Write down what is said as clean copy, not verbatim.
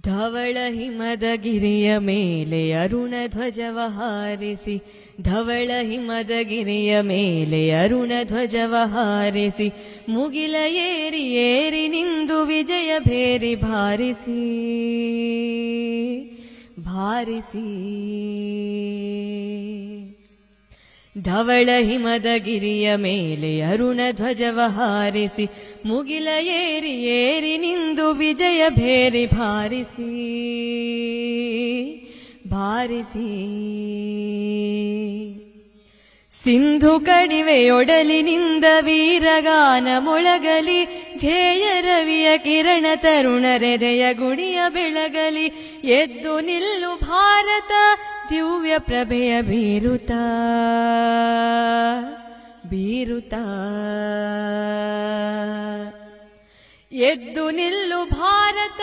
ಧವಳ ಹಿಮದ ಗಿರಿಯ ಮೇಲೆ ಅರುಣ ಧ್ವಜವ ಹಾರಿಸಿ, ಧವಳ ಹಿಮದ ಗಿರಿಯ ಮೇಲೆ ಅರುಣ ಧ್ವಜವ ಹಾರಿಸಿ, ಮುಗಿಲ ಏರಿ ಏರಿ ನಿಂದು ವಿಜಯ ಭೇರಿ ಭಾರಿಸಿ ಭಾರಿಸಿ. ಧವಳ ಹಿಮದ ಗಿರಿಯ ಮೇಲೆ ಅರುಣ ಧ್ವಜವ ಹಾರಿಸಿ, ಮುಗಿಲ ಏರಿ ಏರಿ ನಿಂದು ವಿಜಯ ಭೇರಿ ಭಾರಿಸಿ ಭಾರಿಸಿ. ಸಿಂಧು ಕಣಿವೆಯೊಡಲಿನಿಂದ ವೀರಗಾನ ಮೊಳಗಲಿ, ಧ್ಯೇಯ ರವಿಯ ಕಿರಣ ತರುಣರೆದೆಯ ಗುಡಿಯ ಬೆಳಗಲಿ, ಎದ್ದು ನಿಲ್ಲು ಭಾರತ ದಿವ್ಯ ಪ್ರಭೆಯ ಬೀರುತ್ತ ಬೀರುತ್ತ. ಎದ್ದು ನಿಲ್ಲು ಭಾರತ